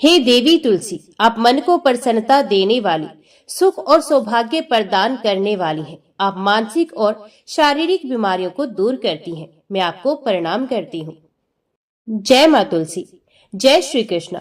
हे देवी तुलसी, आप मन को प्रसन्नता देने वाली, सुख और सौभाग्य प्रदान करने वाली हैं। आप मानसिक और शारीरिक बीमारियों को दूर करती हैं। मैं आपको प्रणाम करती हूँ। जय माँ तुलसी। जय श्री कृष्ण।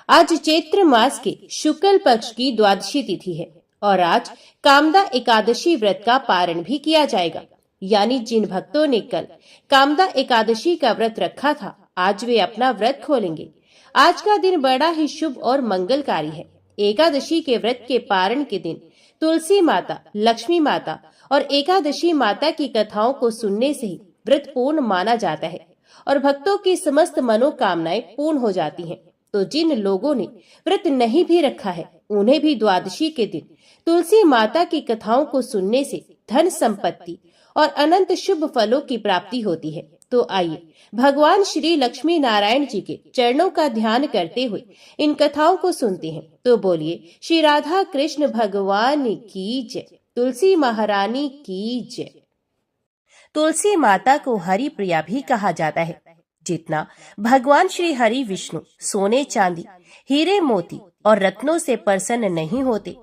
आज चैत्र मास के शुक्ल पक्ष की द्वादशी तिथि है और आज कामदा एकादशी व्रत का पारण भी किया जाएगा। यानी जिन भक्तों ने कल कामदा एकादशी का व्रत रखा था, आज वे अपना व्रत खोलेंगे। आज का दिन बड़ा ही शुभ और मंगलकारी है। एकादशी के व्रत के पारण के दिन तुलसी माता, लक्ष्मी माता और एकादशी माता की कथाओं को सुनने से ही व्रत पूर्ण माना जाता है और भक्तों की समस्त मनोकामनाएं पूर्ण हो जाती हैं। तो जिन लोगों ने व्रत नहीं भी रखा है, उन्हें भी द्वादशी के दिन तुलसी माता की कथाओं को सुनने से धन संपत्ति और अनंत शुभ फलों की प्राप्ति होती है। तो आइए भगवान श्री लक्ष्मी नारायण जी के चरणों का ध्यान करते हुए इन कथाओं को सुनते हैं। तो बोलिए श्री राधा कृष्ण भगवान की जय, तुलसी महारानी की जय। तुलसी माता को हरि प्रिया भी कहा जाता है। जितना भगवान श्री हरि विष्णु सोने चांदी, हीरे मोती और रत्नों से प्रसन्न नहीं होते,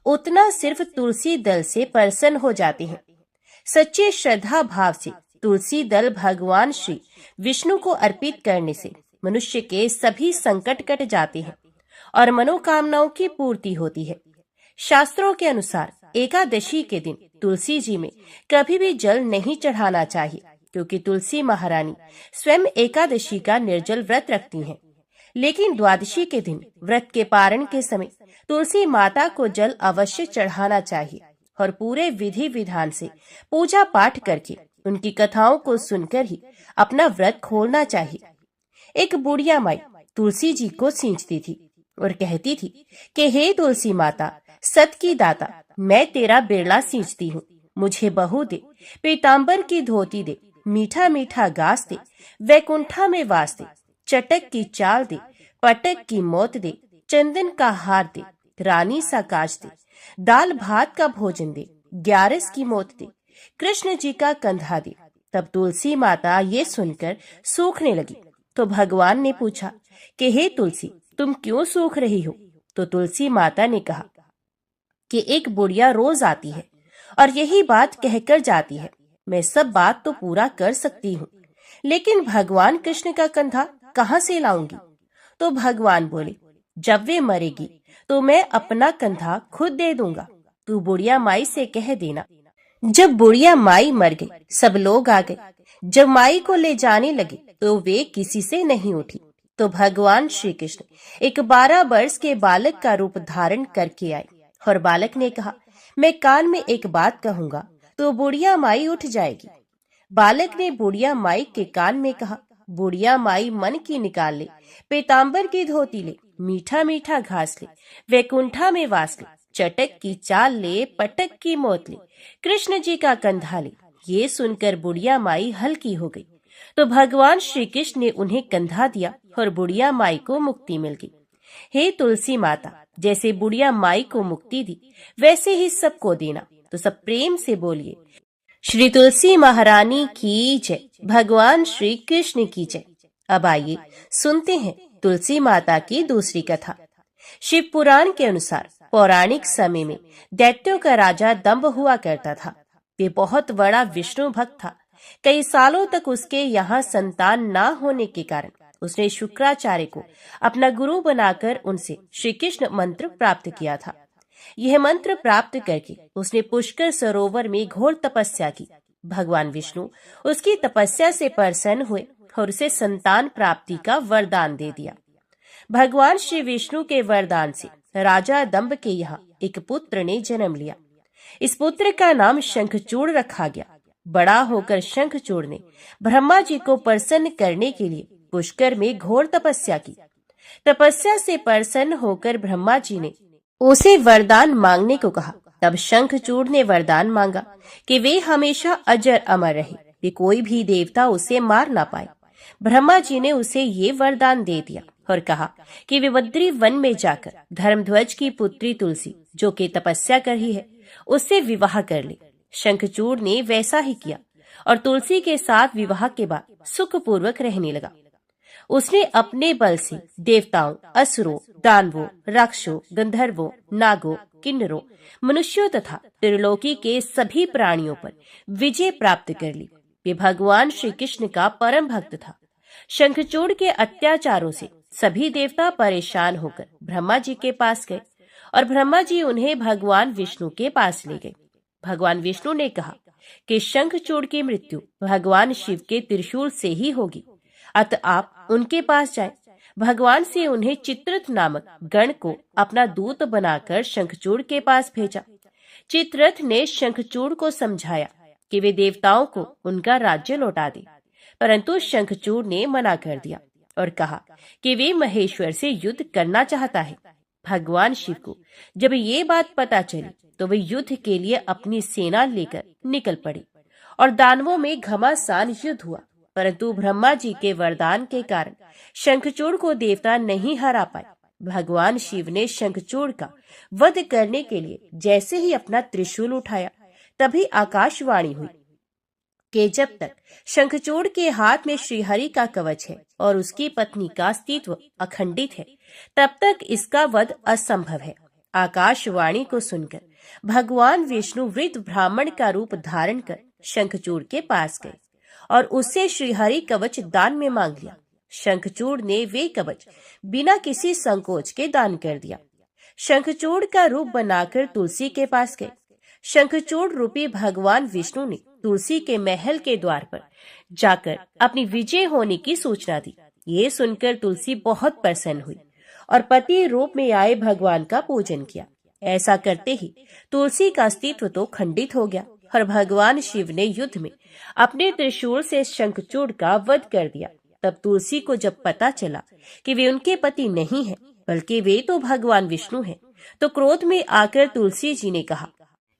उतना सिर्फ तुलसी दल से प्रसन्न हो जाते हैं। सच्चे श्रद्धा भाव से तुलसी दल भगवान श्री विष्णु को अर्पित करने से मनुष्य के सभी संकट कट जाते हैं और मनोकामनाओं की पूर्ति होती है। शास्त्रों के अनुसार एकादशी के दिन तुलसी जी में कभी भी जल नहीं चढ़ाना चाहिए, क्योंकि तुलसी महारानी स्वयं एकादशी का निर्जल व्रत रखती हैं। लेकिन द्वादशी के दिन व्रत के पारण के समय तुलसी माता को जल अवश्य चढ़ाना चाहिए और पूरे विधि विधान से पूजा पाठ करके उनकी कथाओं को सुनकर ही अपना व्रत खोलना चाहिए। एक बुढ़िया माई तुलसी जी को सींचती थी और कहती थी कि हे तुलसी माता, सत की दाता, मैं तेरा बिरला सींचती हूँ, मुझे बहू दे, पीताम्बर की धोती दे, मीठा मीठा घास दे, वैकुंठा में वास दे, चटक की चाल दे, पटक की मौत दे, चंदन का हार दे, रानी सा काज दे, दाल भात का भोजन दे, ग्यारस की मौत दे, कृष्ण जी का कंधा दे। तब तुलसी माता ये सुनकर सूखने लगी। तो भगवान ने पूछा कि हे तुलसी, तुम क्यों सूख रही हो? तो तुलसी माता ने कहा कि एक बुढ़िया रोज आती है और यही बात कहकर जाती है, मैं सब बात तो पूरा कर सकती हूँ, लेकिन भगवान कृष्ण का कंधा कहाँ से लाऊंगी? तो भगवान बोले, जब वे मरेगी तो मैं अपना कंधा खुद दे दूंगा, तू बुढ़िया माई से कह देना। जब बुढ़िया माई मर गई, सब लोग आ गए। जब माई को ले जाने लगे तो वे किसी से नहीं उठी। तो भगवान श्री कृष्ण एक 12 वर्ष के बालक का रूप धारण करके आए और बालक ने कहा, मैं कान में एक बात कहूंगा तो बुढ़िया माई उठ जाएगी। बालक ने बुढ़िया माई के कान में कहा, बुढ़िया माई मन की निकाल ले, पीताम्बर की धोती ले, मीठा मीठा घास ले, वैकुंठा में वास ले, चटक की चाल ले, पटक की मौत ले, कृष्ण जी का कंधा ले। ये सुनकर बुढ़िया माई हल्की हो गई। तो भगवान श्री कृष्ण ने उन्हें कंधा दिया और बुढ़िया माई को मुक्ति मिल गई। हे तुलसी माता, जैसे बुढ़िया माई को मुक्ति दी, वैसे ही सबको देना। तो सब प्रेम से बोलिए, श्री तुलसी महारानी की जय, भगवान श्री कृष्ण की जय। अब आइए सुनते हैं तुलसी माता की दूसरी कथा। शिव पुराण के अनुसार पौराणिक समय में दैत्यों का राजा दंभ हुआ करता था। वे बहुत बड़ा विष्णु भक्त था। कई सालों तक उसके यहाँ संतान न होने के कारण उसने शुक्राचार्य को अपना गुरु बनाकर उनसे श्री कृष्ण मंत्र प्राप्त किया था। यह मंत्र प्राप्त करके उसने पुष्कर सरोवर में घोर तपस्या की। भगवान विष्णु उसकी तपस्या से प्रसन्न हुए और उसे संतान प्राप्ति का वरदान दे दिया। भगवान श्री विष्णु के वरदान से राजा दंभ के यहाँ एक पुत्र ने जन्म लिया। इस पुत्र का नाम शंखचूड़ रखा गया। बड़ा होकर शंखचूड़ ने ब्रह्मा जी को प्रसन्न करने के लिए पुष्कर में घोर तपस्या की। तपस्या से प्रसन्न होकर ब्रह्मा जी ने उसे वरदान मांगने को कहा। तब शंखचूड़ ने वरदान मांगा कि वे हमेशा अजर अमर रहे, वे कोई भी देवता उसे मार ना पाए। ब्रह्मा जी ने उसे ये वरदान दे दिया और कहा कि वे बद्री वन में जाकर धर्मध्वज की पुत्री तुलसी, जो कि तपस्या कर रही है, उससे विवाह कर ले। शंखचूड़ ने वैसा ही किया और तुलसी के साथ विवाह के बाद सुखपूर्वक रहने लगा। उसने अपने बल से देवताओं, असुरों, दानवों, राक्षसों, गंधर्वों, नागों, किन्नरों, मनुष्यों तथा त्रिलोकी के सभी प्राणियों पर विजय प्राप्त कर ली। वे भगवान श्री कृष्ण का परम भक्त था। शंखचूड़ के अत्याचारों से सभी देवता परेशान होकर ब्रह्मा जी के पास गए और ब्रह्मा जी उन्हें भगवान विष्णु के पास ले गए। भगवान विष्णु ने कहा कि शंखचूड़ की मृत्यु भगवान शिव के त्रिशूल से ही होगी, अतः आप उनके पास जाएं। भगवान से उन्हें चित्ररथ नामक गण को अपना दूत बनाकर शंखचूड़ के पास भेजा। चित्ररथ ने शंखचूड़ को समझाया कि वे देवताओं को उनका राज्य लौटा दे, परंतु शंखचूड़ ने मना कर दिया और कहा कि वे महेश्वर से युद्ध करना चाहता है। भगवान शिव को जब ये बात पता चली तो वे युद्ध के लिए अपनी सेना लेकर निकल पड़े और दानवों में घमासान युद्ध हुआ, परंतु ब्रह्मा जी के वरदान के कारण शंखचूड़ को देवता नहीं हरा पाए। भगवान शिव ने शंखचूड़ का वध करने के लिए जैसे ही अपना त्रिशूल उठाया, तभी आकाशवाणी हुई कि जब तक शंखचूड़ के हाथ में श्रीहरि का कवच है और उसकी पत्नी का अस्तित्व अखंडित है, तब तक इसका वध असंभव है। आकाशवाणी को सुनकर भगवान विष्णु वृद्ध ब्राह्मण का रूप धारण कर शंखचूड़ के पास गए और उससे श्रीहरि कवच दान में मांग लिया। शंखचूड़ ने वे कवच बिना किसी संकोच के दान कर दिया। शंखचूड़ का रूप बनाकर तुलसी के पास गए। शंखचूड़ रूपी भगवान विष्णु ने तुलसी के महल के द्वार पर जाकर अपनी विजय होने की सूचना दी। ये सुनकर तुलसी बहुत प्रसन्न हुई और पति रूप में आए भगवान का पूजन किया। ऐसा करते ही तुलसी का अस्तित्व तो खंडित हो गया और भगवान शिव ने युद्ध में अपने त्रिशूल से शंखचूड़ का वध कर दिया। तब तुलसी को जब पता चला कि वे उनके पति नहीं हैं, बल्कि वे तो भगवान विष्णु हैं, तो क्रोध में आकर तुलसी जी ने कहा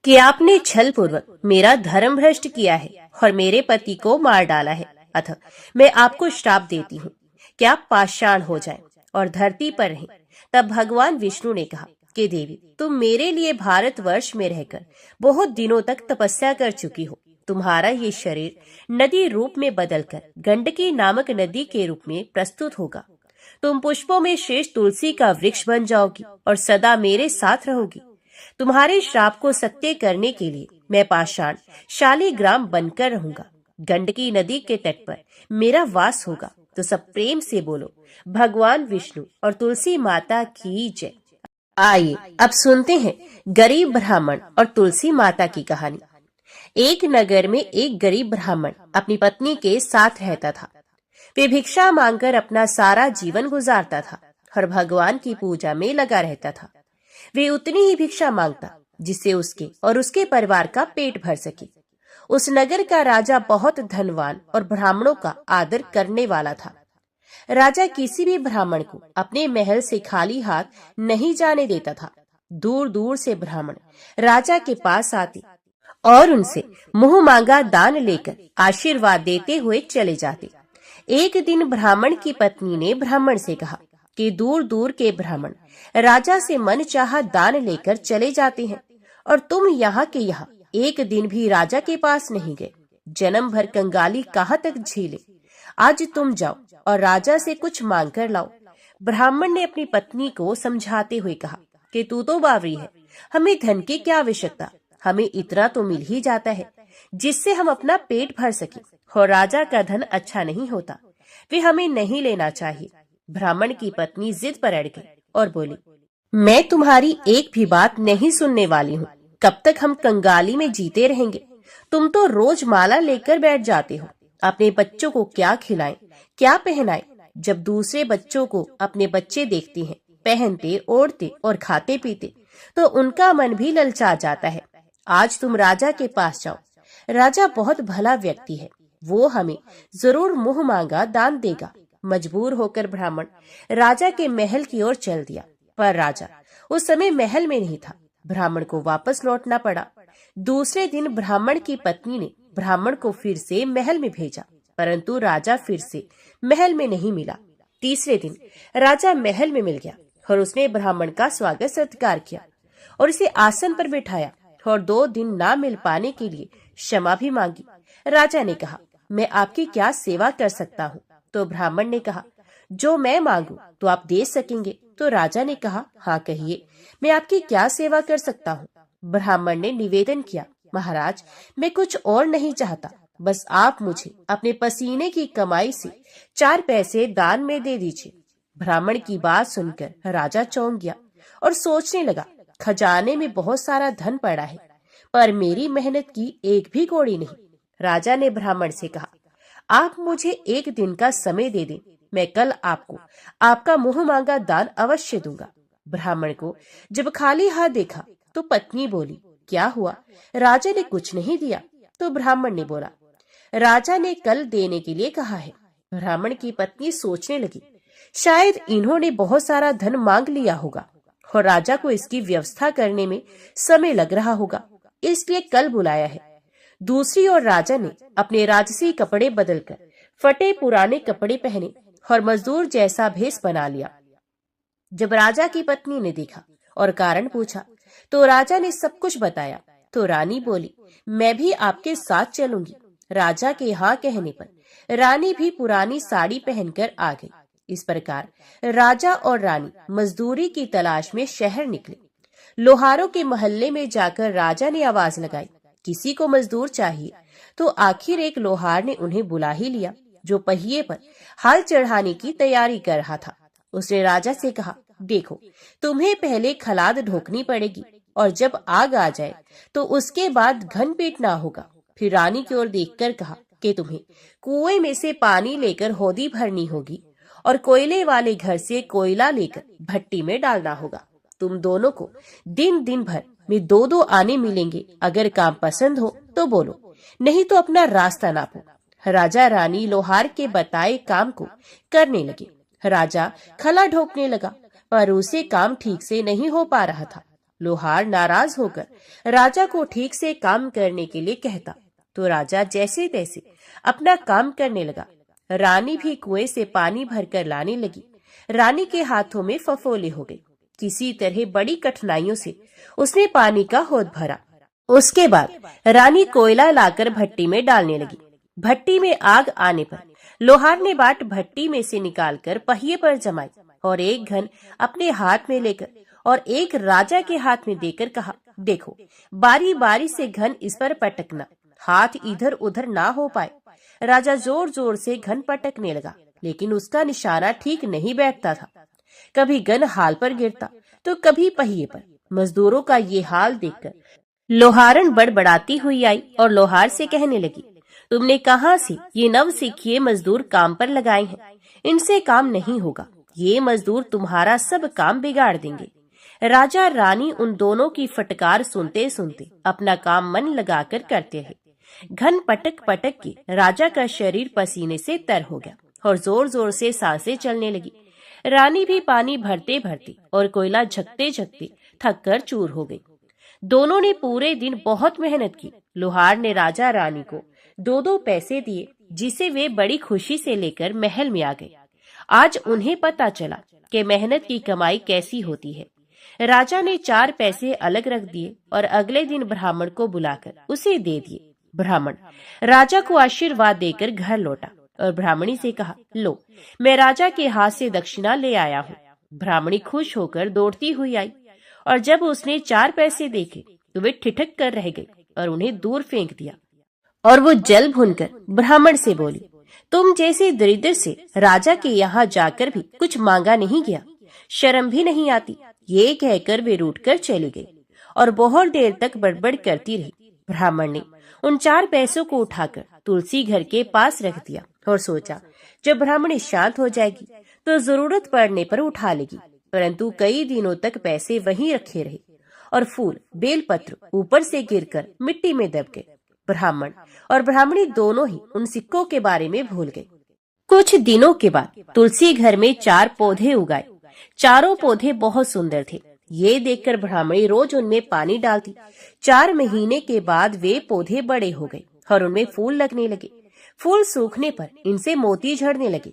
कि आपने छल पूर्वक मेरा धर्म भ्रष्ट किया है और मेरे पति को मार डाला है, अतः मैं आपको श्राप देती हूँ कि आप पाषाण हो जाएं और धरती पर रहें। तब भगवान विष्णु ने कहा कि देवी, तुम मेरे लिए भारतवर्ष में रहकर बहुत दिनों तक तपस्या कर चुकी हो। तुम्हारा ये शरीर नदी रूप में बदलकर गंडकी नामक नदी के रूप में प्रस्तुत होगा। तुम पुष्पों में श्रेष्ठ तुलसी का वृक्ष बन जाओगी और सदा मेरे साथ रहोगी। तुम्हारे श्राप को सत्य करने के लिए मैं पाषाण शालिग्राम बनकर रहूंगा। गंडकी नदी के तट पर मेरा वास होगा। तो सब प्रेम से बोलो, भगवान विष्णु और तुलसी माता की जय। आइए अब सुनते हैं गरीब ब्राह्मण और तुलसी माता की कहानी। एक नगर में एक गरीब ब्राह्मण अपनी पत्नी के साथ रहता था। वे भिक्षा मांगकर अपना सारा जीवन गुजारता था और भगवान की पूजा में लगा रहता था। वे उतनी ही भिक्षा मांगता जिससे उसके और उसके परिवार का पेट भर सके। उस नगर का राजा बहुत धनवान और ब्राह्मणों का आदर करने वाला था। राजा किसी भी ब्राह्मण को अपने महल से खाली हाथ नहीं जाने देता था। दूर दूर से ब्राह्मण राजा के पास आते और उनसे मुंह मांगा दान लेकर आशीर्वाद देते हुए चले जाते। एक दिन ब्राह्मण की पत्नी ने ब्राह्मण से कहा कि दूर दूर के ब्राह्मण राजा से मन चाहा दान लेकर चले जाते हैं और तुम यहाँ के यहाँ एक दिन भी राजा के पास नहीं गए। जन्म भर कंगाली कहाँ तक झेले। आज तुम जाओ और राजा से कुछ मांग कर लाओ। ब्राह्मण ने अपनी पत्नी को समझाते हुए कहा कि तू तो बावरी है, हमें धन की क्या आवश्यकता, हमें इतना तो मिल ही जाता है जिससे हम अपना पेट भर सके और राजा का धन अच्छा नहीं होता, वे हमें नहीं लेना चाहिए। ब्राह्मण की पत्नी जिद पर अड़ गई और बोली, मैं तुम्हारी एक भी बात नहीं सुनने वाली हूँ। कब तक हम कंगाली में जीते रहेंगे? तुम तो रोज माला लेकर बैठ जाते हो। अपने बच्चों को क्या खिलाएं, क्या पहनाएं? जब दूसरे बच्चों को अपने बच्चे देखते हैं पहनते, ओढ़ते और खाते पीते, तो उनका मन भी ललचा जाता है। आज तुम राजा के पास जाओ। राजा बहुत भला व्यक्ति है, वो हमें जरूर मुंह मांगा दान देगा। मजबूर होकर ब्राह्मण राजा के महल की ओर चल दिया, पर राजा उस समय महल में नहीं था। ब्राह्मण को वापस लौटना पड़ा। दूसरे दिन ब्राह्मण की पत्नी ने ब्राह्मण को फिर से महल में भेजा, परंतु राजा फिर से महल में नहीं मिला। तीसरे दिन राजा महल में मिल गया और उसने ब्राह्मण का स्वागत सत्कार किया और उसे आसन पर बिठाया और 2 दिन ना मिल पाने के लिए क्षमा भी मांगी। राजा ने कहा, मैं आपकी क्या सेवा कर सकता हूँ? तो ब्राह्मण ने कहा, जो मैं मांगू तो आप दे सकेंगे। तो राजा ने कहा, हाँ कहिए, मैं आपकी क्या सेवा कर सकता हूँ। ब्राह्मण ने निवेदन किया, महाराज मैं कुछ और नहीं चाहता, बस आप मुझे अपने पसीने की कमाई से 4 पैसे दान में दे दीजिए। ब्राह्मण की बात सुनकर राजा चौंक गया और सोचने लगा, खजाने में बहुत सारा धन पड़ा है, पर मेरी मेहनत की एक भी कौड़ी नहीं। राजा ने ब्राह्मण से कहा, आप मुझे 1 दिन का समय दे दें, मैं कल आपको आपका मुंह मांगा दान अवश्य दूंगा। ब्राह्मण को जब खाली हाथ देखा तो पत्नी बोली, क्या हुआ, राजा ने कुछ नहीं दिया। तो ब्राह्मण ने बोला, राजा ने कल देने के लिए कहा है। ब्राह्मण की पत्नी सोचने लगी, शायद इन्होंने बहुत सारा धन मांग लिया होगा और राजा को इसकी व्यवस्था करने में समय लग रहा होगा, इसलिए कल बुलाया है। दूसरी ओर राजा ने अपने राजसी कपड़े बदलकर फटे पुराने कपड़े पहने और मजदूर जैसा भेष बना लिया। जब राजा की पत्नी ने देखा और कारण पूछा तो राजा ने सब कुछ बताया। तो रानी बोली, मैं भी आपके साथ चलूंगी। राजा के हाँ कहने पर रानी भी पुरानी साड़ी पहनकर आ गई। इस प्रकार राजा और रानी मजदूरी की तलाश में शहर निकले। लोहारों के मोहल्ले में जाकर राजा ने आवाज लगाई, किसी को मजदूर चाहिए। तो आखिर एक लोहार ने उन्हें बुला ही लिया, जो पहिए पर हल चढ़ाने की तैयारी कर रहा था। उसने राजा से कहा, देखो तुम्हें पहले खलाद ढोकनी पड़ेगी और जब आग आ जाए तो उसके बाद घन पीटना होगा। फिर रानी की ओर देखकर कहा कि तुम्हें कुएं में से पानी लेकर होदी भरनी होगी और कोयले वाले घर से कोयला लेकर भट्टी में डालना होगा। तुम दोनों को दिन दिन भर में 2-2 आने मिलेंगे। अगर काम पसंद हो तो बोलो, नहीं तो अपना रास्ता नापो। राजा रानी लोहार के बताए काम को करने लगे। राजा खला ढोकने लगा, पर उसे काम ठीक से नहीं हो पा रहा था। लोहार नाराज होकर राजा को ठीक से काम करने के लिए कहता, तो राजा जैसे तैसे अपना काम करने लगा। रानी भी कुएं से पानी भरकर लाने लगी। रानी के हाथों में फफोले हो गए। किसी तरह बड़ी कठिनाइयों से उसने पानी का हौद भरा। उसके बाद रानी कोयला लाकर भट्टी में डालने लगी। भट्टी में आग आने पर लोहार ने बाट भट्टी में से निकालकर पहिए पर जमाई और एक घन अपने हाथ में लेकर और एक राजा के हाथ में देकर कहा, देखो बारी बारी से घन इस पर पटकना, हाथ इधर उधर ना हो पाए। राजा जोर जोर से घन पटकने लगा, लेकिन उसका निशाना ठीक नहीं बैठता था। कभी घन हाल पर गिरता तो कभी पहिए पर। मजदूरों का ये हाल देखकर लोहारन बड़बड़ाती हुई आई और लोहार से कहने लगी, तुमने कहाँ से ये नव सीखिए मजदूर काम पर लगाए हैं? इनसे काम नहीं होगा, ये मजदूर तुम्हारा सब काम बिगाड़ देंगे। राजा रानी उन दोनों की फटकार सुनते सुनते अपना काम मन लगाकर करते हैं। घन पटक पटक के राजा का शरीर पसीने से तर हो गया और जोर जोर से सांसें चलने लगी। रानी भी पानी भरते भरते और कोयला झकते झकते थक कर चूर हो गई। दोनों ने पूरे दिन बहुत मेहनत की। लोहार ने राजा रानी को 2-2 पैसे दिए, जिसे वे बड़ी खुशी से लेकर महल में आ गए। आज उन्हें पता चला कि मेहनत की कमाई कैसी होती है। राजा ने 4 पैसे अलग रख दिए और अगले दिन ब्राह्मण को बुलाकर उसे दे दिए। ब्राह्मण राजा को आशीर्वाद देकर घर लौटा और ब्राह्मणी से कहा, लो मैं राजा के हाथ से दक्षिणा ले आया हूँ। ब्राह्मणी खुश होकर दौड़ती हुई आई और जब उसने 4 पैसे देखे तो वे ठिठक कर रह गई और उन्हें दूर फेंक दिया। और वो जल भूनकर ब्राह्मण से बोली, तुम जैसे दरिद्र से राजा के यहाँ जाकर भी कुछ मांगा नहीं गया, शर्म भी नहीं आती। ये कहकर वे रूठकर चली गई और बहुत देर तक बड़बड़ करती रही। ब्राह्मण ने उन 4 पैसों को उठाकर तुलसी घर के पास रख दिया और सोचा, जब ब्राह्मणी शांत हो जाएगी तो जरूरत पड़ने पर उठा लेगी। परंतु कई दिनों तक पैसे वहीं रखे रहे और फूल बेलपत्र ऊपर से गिरकर मिट्टी में दब गए। ब्राह्मण और ब्राह्मणी दोनों ही उन सिक्कों के बारे में भूल गए। कुछ दिनों के बाद तुलसी घर में 4 पौधे उगाए। चारों पौधे बहुत सुंदर थे। ये देखकर ब्राह्मणी रोज उनमें पानी डालती। 4 महीने के बाद वे पौधे बड़े हो गए और उनमें फूल लगने लगे। फूल सूखने पर इनसे मोती झड़ने लगे।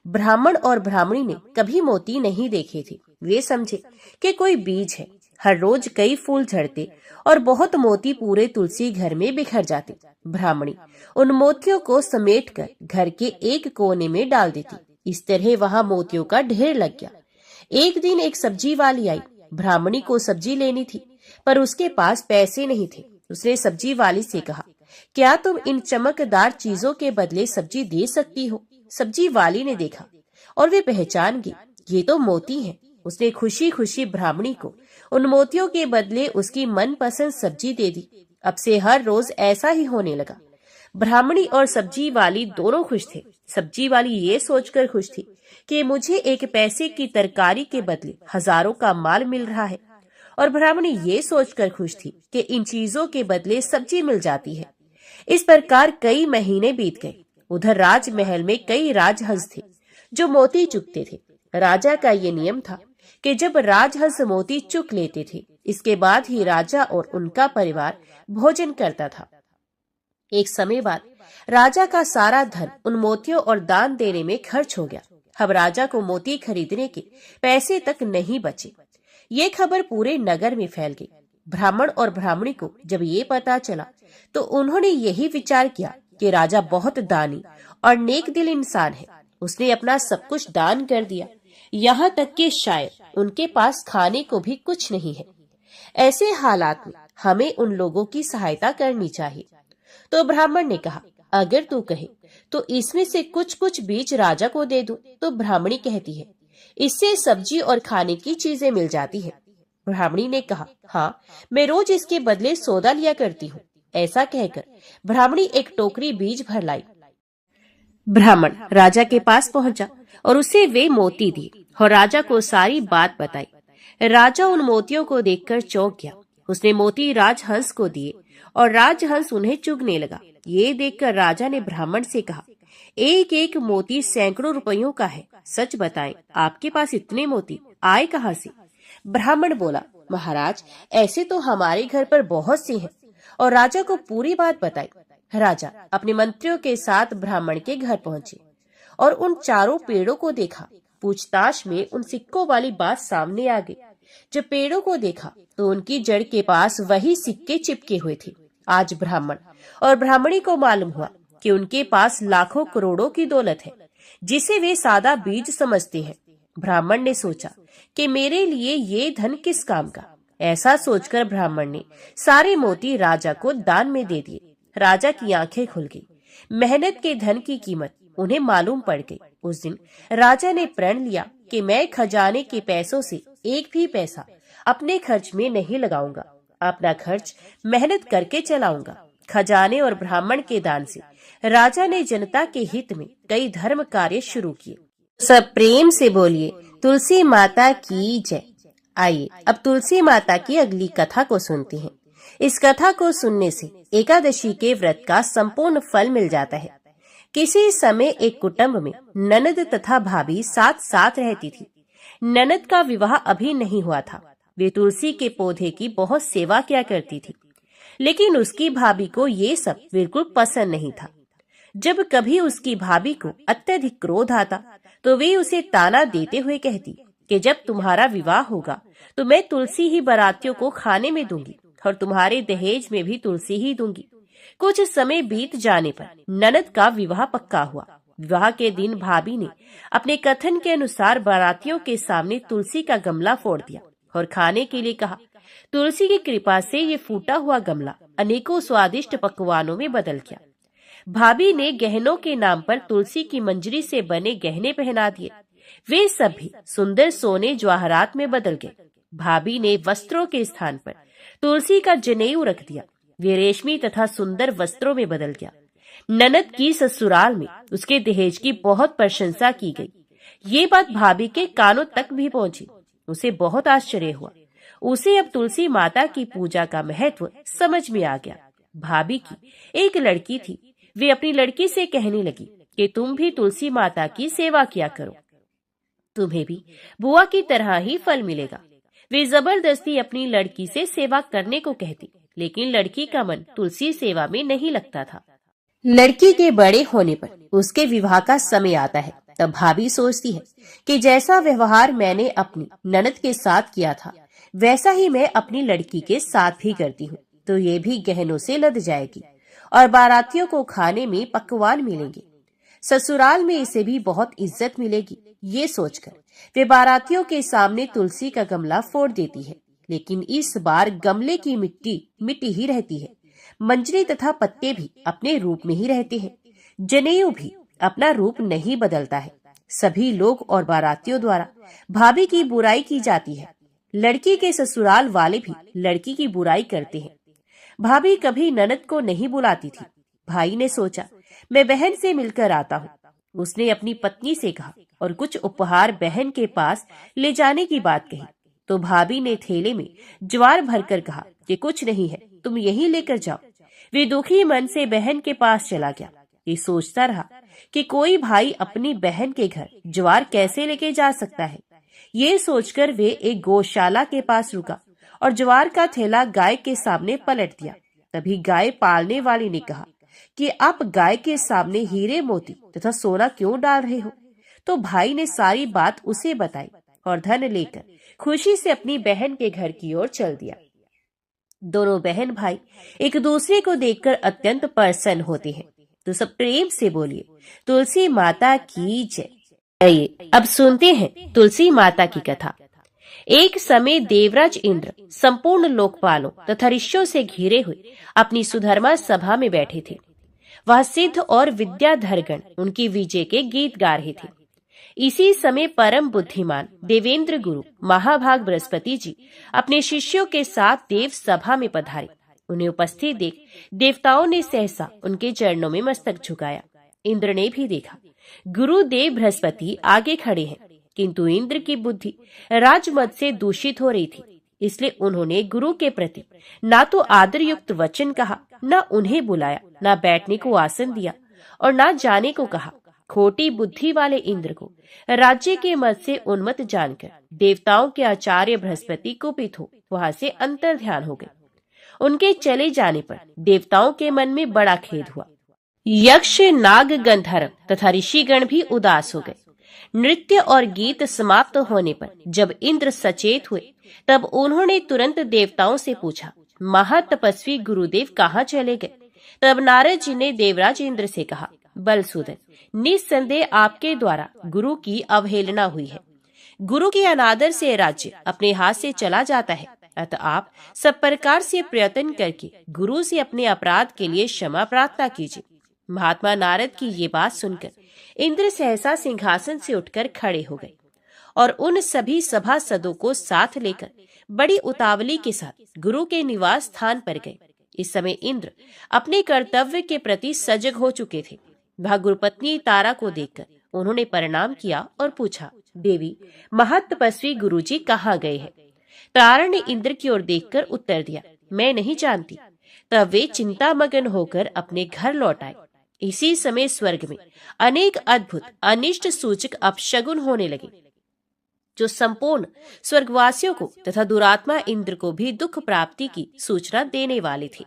ब्राह्मण और ब्राह्मणी ने कभी मोती नहीं देखे थे। वे समझे कि कोई बीज है। हर रोज कई फूल झड़ते और बहुत मोती पूरे तुलसी घर में बिखर जाते। ब्राह्मणी उन मोतियों को समेटकर घर के एक कोने में डाल देती इस तरह वहां मोतियों का ढेर लग गया। एक दिन एक सब्जी वाली आई। ब्राह्मणी को सब्जी लेनी थी, पर उसके पास पैसे नहीं थे। उसने सब्जी वाली से कहा, क्या तुम इन चमकदार चीजों के बदले सब्जी दे सकती हो? सब्जी वाली ने देखा और वे पहचान गई, ये तो मोती हैं। उसने खुशी खुशी ब्राह्मणी को उन मोतियों के बदले उसकी मनपसंद सब्जी दे दी। अब से हर रोज ऐसा ही होने लगा। ब्राह्मणी और सब्जी वाली दोनों खुश थे। सब्जी वाली ये सोचकर खुश थी कि मुझे एक पैसे की तरकारी के बदले हजारों का माल मिल रहा है, और ब्राह्मणी ये सोचकर खुश थी कि इन चीजों के बदले सब्जी मिल जाती है। इस प्रकार कई महीने बीत गए। उधर राजमहल में कई राजहंस थे जो मोती चुगते थे। राजा का ये नियम था कि जब राजहंस मोती चुग लेते थे, इसके बाद ही राजा और उनका परिवार भोजन करता था। एक समय बाद राजा का सारा धन उन मोतियों और दान देने में खर्च हो गया। अब राजा को मोती खरीदने के पैसे तक नहीं बचे। ये खबर पूरे नगर में फैल गई। ब्राह्मण और ब्राह्मणी को जब ये पता चला तो उन्होंने यही विचार किया कि राजा बहुत दानी और नेक दिल इंसान है। उसने अपना सब कुछ दान कर दिया, यहाँ तक कि शायद उनके पास खाने को भी कुछ नहीं है। ऐसे हालात में हमें उन लोगों की सहायता करनी चाहिए। तो ब्राह्मण ने कहा, अगर तू कहे तो इसमें से कुछ कुछ बीज राजा को दे दूं। तो ब्राह्मणी कहती है, इससे सब्जी और खाने की चीजें मिल जाती है। ब्राह्मणी ने कहा, हाँ, मैं रोज इसके बदले सौदा लिया करती हूँ। ऐसा कहकर ब्राह्मणी एक टोकरी बीज भर लाई। ब्राह्मण राजा के पास पहुंचा और उसे वे मोती दिए और राजा को सारी बात बताई। राजा उन मोतियों को देखकर चौंक गया। उसने मोती राजहंस को दिए और राजहंस उन्हें चुगने लगा। ये देखकर राजा ने ब्राह्मण से कहा, एक एक मोती सैकड़ों रुपयों का है। सच बताएं, आपके पास इतने मोती आए कहाँ से? ब्राह्मण बोला, महाराज, ऐसे तो हमारे घर पर बहुत से हैं। और राजा को पूरी बात बताई। राजा अपने मंत्रियों के साथ ब्राह्मण के घर पहुंचे और उन चारों पेड़ों को देखा। पूछताछ में उन सिक्कों वाली बात सामने आ गई। जब पेड़ों को देखा तो उनकी जड़ के पास वही सिक्के चिपके हुए थे। आज ब्राह्मण और ब्राह्मणी को मालूम हुआ कि उनके पास लाखों करोड़ों की दौलत है, जिसे वे सादा बीज समझते हैं। ब्राह्मण ने सोचा कि मेरे लिए ये धन किस काम का। ऐसा सोचकर ब्राह्मण ने सारे मोती राजा को दान में दे दिए। राजा की आंखें खुल गई। मेहनत के धन की कीमत उन्हें मालूम पड़ गई। उस दिन राजा ने प्रण लिया कि मैं खजाने के पैसों से एक भी पैसा अपने खर्च में नहीं लगाऊंगा। अपना खर्च मेहनत करके चलाऊंगा। खजाने और ब्राह्मण के दान से राजा ने जनता के हित में कई धर्म कार्य शुरू किए। सब प्रेम से बोलिए, तुलसी माता की जय। आइए अब तुलसी माता की अगली कथा को सुनते हैं। इस कथा को सुनने से एकादशी के व्रत का संपूर्ण फल मिल जाता है। किसी समय एक कुटुंब में ननद तथा भाभी साथ साथ रहती थी। ननद का विवाह अभी नहीं हुआ था। वे तुलसी के पौधे की बहुत सेवा किया करती थी, लेकिन उसकी भाभी को ये सब बिल्कुल पसंद नहीं था। जब कभी उसकी भाभी को अत्यधिक क्रोध आता तो वे उसे ताना देते हुए कहती कि जब तुम्हारा विवाह होगा तो मैं तुलसी ही बारातियों को खाने में दूंगी और तुम्हारे दहेज में भी तुलसी ही दूंगी। कुछ समय बीत जाने पर ननद का विवाह पक्का हुआ। विवाह के दिन भाभी ने अपने कथन के अनुसार बारातियों के सामने तुलसी का गमला फोड़ दिया और खाने के लिए कहा। तुलसी की कृपा से ये फूटा हुआ गमला अनेकों स्वादिष्ट पकवानों में बदल गया। भाभी ने गहनों के नाम पर तुलसी की मंजरी से बने गहने पहना दिए। वे सब भी सुंदर सोने जवाहरात में बदल गए। भाभी ने वस्त्रों के स्थान पर तुलसी का जनेऊ रख दिया। वे रेशमी तथा सुंदर वस्त्रों में बदल गया। ननद की ससुराल में उसके दहेज की बहुत प्रशंसा की गई। ये बात भाभी के कानों तक भी पहुंची। उसे बहुत आश्चर्य हुआ। उसे अब तुलसी माता की पूजा का महत्व समझ में आ गया। भाभी की एक लड़की थी। वे अपनी लड़की से कहने लगी कि तुम भी तुलसी माता की सेवा किया करो, तुम्हें भी बुआ की तरह ही फल मिलेगा। वे जबरदस्ती अपनी लड़की से सेवा करने को कहती, लेकिन लड़की का मन तुलसी सेवा में नहीं लगता था। लड़की के बड़े होने पर उसके विवाह का समय आता है। तब भाभी सोचती है कि जैसा व्यवहार मैंने अपनी ननद के साथ किया था, वैसा ही मैं अपनी लड़की के साथ भी करती हूँ, तो ये भी गहनों से लद जाएगी और बारातियों को खाने में पकवान मिलेंगे। ससुराल में इसे भी बहुत इज्जत मिलेगी, ये सोचकर वे बारातियों के सामने तुलसी का गमला फोड़ देती है। लेकिन इस बार गमले की मिट्टी मिट्टी ही रहती है। मंजरी तथा पत्ते भी अपने रूप में ही रहते हैं। जनेऊ भी अपना रूप नहीं बदलता है। सभी लोग और बारातियों द्वारा भाभी की बुराई की जाती है। लड़की के ससुराल वाले भी लड़की की बुराई करते हैं। भाभी कभी ननद को नहीं बुलाती थी। भाई ने सोचा मैं बहन से मिलकर आता हूँ। उसने अपनी पत्नी से कहा और कुछ उपहार बहन के पास ले जाने की बात कही। तो भाभी ने थैले में ज्वार भरकर कहा कि कुछ नहीं है, तुम यही लेकर जाओ। वे दुखी मन से बहन के पास चला गया। ये सोचता रहा कि कोई भाई अपनी बहन के घर ज्वार कैसे लेके जा सकता है। ये सोचकर वे एक गौशाला के पास रुका और ज्वार का थैला गाय के सामने पलट दिया। तभी गाय पालने वाली ने कहा कि आप गाय के सामने हीरे मोती तथा सोना क्यों डाल रहे हो। तो भाई ने सारी बात उसे बताई और धन लेकर खुशी से अपनी बहन के घर की ओर चल दिया। दोनों बहन भाई एक दूसरे को देखकर अत्यंत प्रसन्न होते हैं। तो सब प्रेम से बोलिए तुलसी माता की जय। आइए अब सुनते हैं तुलसी माता की कथा। एक समय देवराज इंद्र संपूर्ण लोकपालों तथा ऋषियों से घिरे हुए अपनी सुधर्मा सभा में बैठे थे। वह सिद्ध और विद्याधरगण उनकी विजय के गीत गा रहे थे। इसी समय परम बुद्धिमान देवेंद्र गुरु महाभाग बृहस्पति जी अपने शिष्यों के साथ देव सभा में पधारे। उन्हें उपस्थित देख देवताओं ने सहसा उनके चरणों में मस्तक झुकाया। इंद्र ने भी देखा गुरुदेव बृहस्पति आगे खड़े हैं, किंतु इंद्र की बुद्धि राजमद से दूषित हो रही थी। इसलिए उन्होंने गुरु के प्रति ना तो आदर युक्त वचन कहा, न उन्हें बुलाया, न बैठने को आसन दिया और न जाने को कहा। खोटी बुद्धि वाले इंद्र को राज्य के मद से उन्मत्त जानकर देवताओं के आचार्य बृहस्पति कुपित हो वहां से अंतर ध्यान हो गए। उनके चले जाने पर देवताओं के मन में बड़ा खेद हुआ। यक्ष, नाग, गंधर्व तथा ऋषिगण भी उदास हो गए। नृत्य और गीत समाप्त होने पर जब इंद्र सचेत हुए तब उन्होंने तुरंत देवताओं से पूछा, महातपस्वी गुरुदेव कहाँ चले गए। तब नारद जी ने देवराज इंद्र से कहा, बलसूदन, निस्संदेह आपके द्वारा गुरु की अवहेलना हुई है। गुरु के अनादर से राज्य अपने हाथ से चला जाता है। अतः आप सब प्रकार से प्रयत्न करके गुरु से अपने अपराध के लिए क्षमा प्रार्थना कीजिए। महात्मा नारद की ये बात सुनकर इंद्र सहसा सिंहासन से उठकर खड़े हो गए और उन सभी सभासदों को साथ लेकर बड़ी उतावली के साथ गुरु के निवास स्थान पर गए। इस समय इंद्र अपने कर्तव्य के प्रति सजग हो चुके थे। वह गुरुपत्नी तारा को देखकर उन्होंने प्रणाम किया और पूछा, देवी, महातपस्वी गुरुजी कहाँ गए हैं। तारा ने इंद्र की ओर देखकर उत्तर दिया, मैं नहीं जानती। तब वे चिंतामग्न होकर अपने घर लौट आए। इसी समय स्वर्ग में अनेक अद्भुत अनिष्ट सूचक अपशगुन होने लगे, जो संपूर्ण स्वर्गवासियों को तथा दुरात्मा इंद्र को भी दुख प्राप्ति की सूचना देने वाले थे।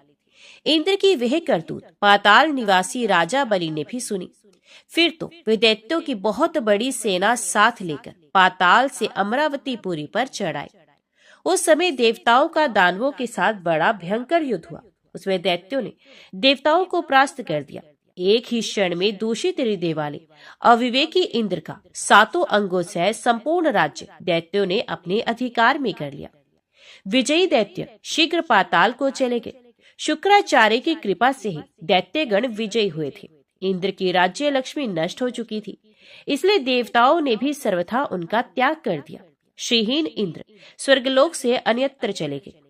इंद्र की वह करतूत पाताल निवासी राजा बलि ने भी सुनी। फिर तो वे दैत्यों की बहुत बड़ी सेना साथ लेकर पाताल से अमरावतीपुरी पर चढ़ आए। उस समय देवताओं का दानवों के साथ बड़ा भयंकर युद्ध हुआ। उसमें दैत्यों ने देवताओं को परास्त कर दिया। एक ही क्षण में दूषित हृदय वाले अविवेकी इंद्र का 7 अंगों से संपूर्ण राज्य दैत्यों ने अपने अधिकार में कर लिया। विजयी दैत्य शीघ्र पाताल को चले गए। शुक्राचार्य की कृपा से ही दैत्यगण विजयी हुए थे। इंद्र की राज्य लक्ष्मी नष्ट हो चुकी थी, इसलिए देवताओं ने भी सर्वथा उनका त्याग कर दिया। श्रीहीन इंद्र स्वर्गलोक से अन्यत्र चले गए।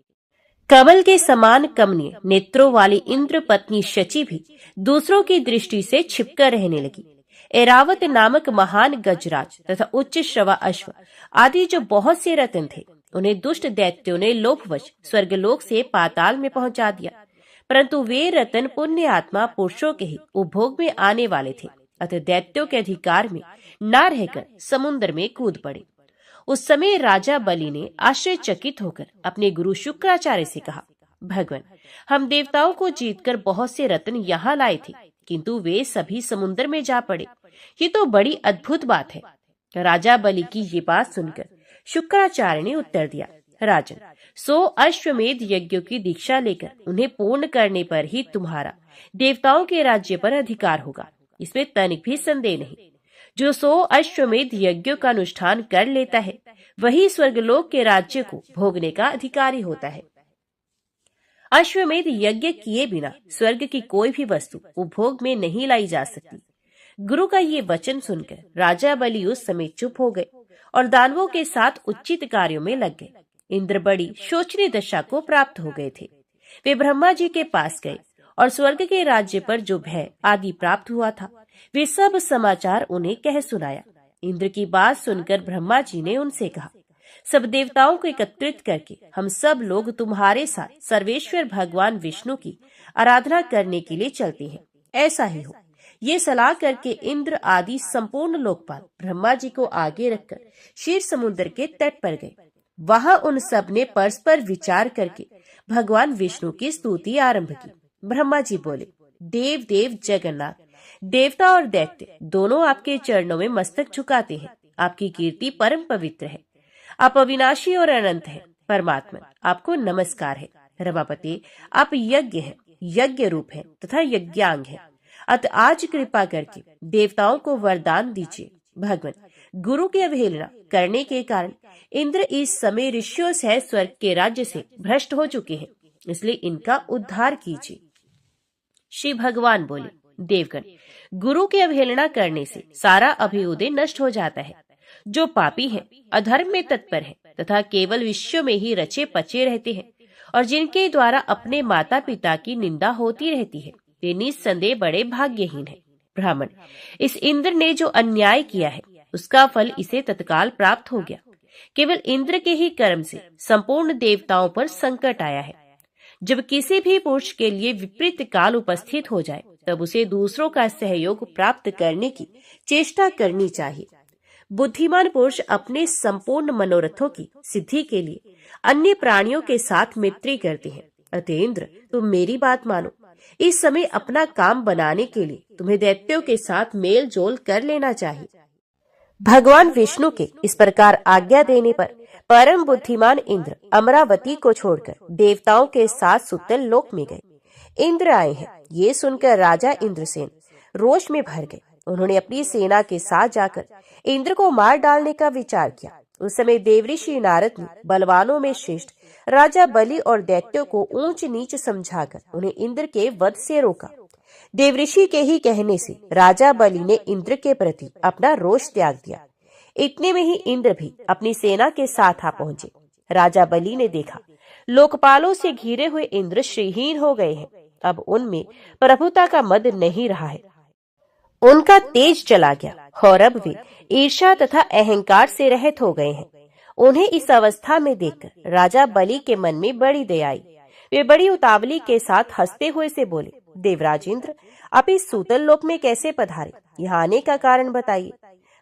कमल के समान कमनीय नेत्रों वाली इंद्र पत्नी शची भी दूसरों की दृष्टि से छिपकर रहने लगी। ऐरावत नामक महान गजराज तथा उच्च श्रवा अश्व आदि जो बहुत से रत्न थे, उन्हें दुष्ट दैत्यों ने लोभवश स्वर्गलोक से पाताल में पहुंचा दिया। परंतु वे रत्न पुण्य आत्मा पुरुषों के ही उपभोग में आने वाले थे। अतः दैत्यों के अधिकार में न रहकर समुद्र में कूद पड़े। उस समय राजा बलि ने आश्चर्यचकित होकर अपने गुरु शुक्राचार्य से कहा, भगवान, हम देवताओं को जीतकर बहुत से रत्न यहाँ लाए थे, किंतु वे सभी समुद्र में जा पड़े। ये तो बड़ी अद्भुत बात है। राजा बलि की ये बात सुनकर शुक्राचार्य ने उत्तर दिया, राजन, 100 अश्वमेध यज्ञों की दीक्षा लेकर उन्हें पूर्ण करने पर ही तुम्हारा देवताओं के राज्य पर अधिकार होगा। इसमें तनिक भी संदेह नहीं। जो 100 अश्वमेध यज्ञों का अनुष्ठान कर लेता है वही स्वर्गलोक के राज्य को भोगने का अधिकारी होता है। अश्वमेध यज्ञ किए बिना स्वर्ग की कोई भी वस्तु उपभोग में नहीं लाई जा सकती। गुरु का ये वचन सुनकर राजा बलि उस समय चुप हो गए और दानवों के साथ उचित कार्यों में लग गए। इंद्र बड़ी शोचनीय दशा को प्राप्त हो गए थे। वे ब्रह्मा जी के पास गए और स्वर्ग के राज्य पर जो भय आदि प्राप्त हुआ था वे सब समाचार उन्हें कह सुनाया। इंद्र की बात सुनकर ब्रह्मा जी ने उनसे कहा, सब देवताओं को एकत्रित करके हम सब लोग तुम्हारे साथ सर्वेश्वर भगवान विष्णु की आराधना करने के लिए चलते हैं। ऐसा ही हो। ये सलाह करके इंद्र आदि संपूर्ण लोकपाल ब्रह्मा जी को आगे रखकर क्षीर समुद्र के तट पर गए। वहां उन सब ने परस्पर विचार करके भगवान विष्णु की स्तुति आरंभ की। ब्रह्मा जी बोले, देव देव जगन्नाथ, देवता और दैत्य दोनों आपके चरणों में मस्तक झुकाते हैं। आपकी कीर्ति परम पवित्र है। आप अविनाशी और अनंत हैं। परमात्मा, आपको नमस्कार है। रमापति, आप यज्ञ हैं, यज्ञ रूप हैं तथा यज्ञांग हैं। अतः आज कृपा करके देवताओं को वरदान दीजिए। भगवान, गुरु की अवहेलना करने के कारण इंद्र इस समय ऋषियों सह स्वर्ग के राज्य से भ्रष्ट हो चुके हैं, इसलिए इनका उद्धार कीजिए। श्री भगवान बोले, देवगण, गुरु की अवहेलना करने से सारा अभ्युदय नष्ट हो जाता है। जो पापी हैं, अधर्म में तत्पर हैं तथा केवल विश्व में ही रचे पचे रहते हैं और जिनके द्वारा अपने माता पिता की निंदा होती रहती है, वे निस्संदेह बड़े भाग्यहीन हैं। ब्राह्मण, इस इंद्र ने जो अन्याय किया है उसका फल इसे तत्काल प्राप्त हो गया। केवल इंद्र के ही कर्म से संपूर्ण देवताओं पर संकट आया है। जब किसी भी पुरुष के लिए विपरीत काल उपस्थित हो जाए तब उसे दूसरों का सहयोग प्राप्त करने की चेष्टा करनी चाहिए। बुद्धिमान पुरुष अपने संपूर्ण मनोरथों की सिद्धि के लिए अन्य प्राणियों के साथ मैत्री करते हैं। अतः इंद्र, तुम मेरी बात मानो। इस समय अपना काम बनाने के लिए तुम्हें दैत्यों के साथ मेल जोल कर लेना चाहिए। भगवान विष्णु के इस प्रकार आज्ञा देने पर परम बुद्धिमान इंद्र अमरावती को छोड़कर देवताओं के साथ सुतल लोक में गए। इंद्र आए हैं ये सुनकर राजा इंद्रसेन रोष में भर गए। उन्होंने अपनी सेना के साथ जाकर इंद्र को मार डालने का विचार किया। उस समय देवऋषि नारद ने बलवानों में श्रेष्ठ राजा बलि और दैत्यों को ऊंच नीच समझाकर उन्हें इंद्र के वध से रोका। देवऋषि के ही कहने से राजा बलि ने इंद्र के प्रति अपना रोष त्याग दिया। इतने में ही इंद्र भी अपनी सेना के साथ आ पहुंचे। राजा बलि ने देखा लोकपालों से घिरे हुए इंद्र श्रीहीन हो गए हैं। अब उनमें प्रभुता का मद नहीं रहा है, उनका तेज चला गया और अब वे ईर्ष्या तथा अहंकार से रहित हो गए हैं। उन्हें इस अवस्था में देखकर राजा बलि के मन में बड़ी दया आई। वे बड़ी उतावली के साथ हंसते हुए से बोले, देवराज इंद्र, आप इस सूतल लोक में कैसे पधारे? यहाँ आने का कारण बताइए।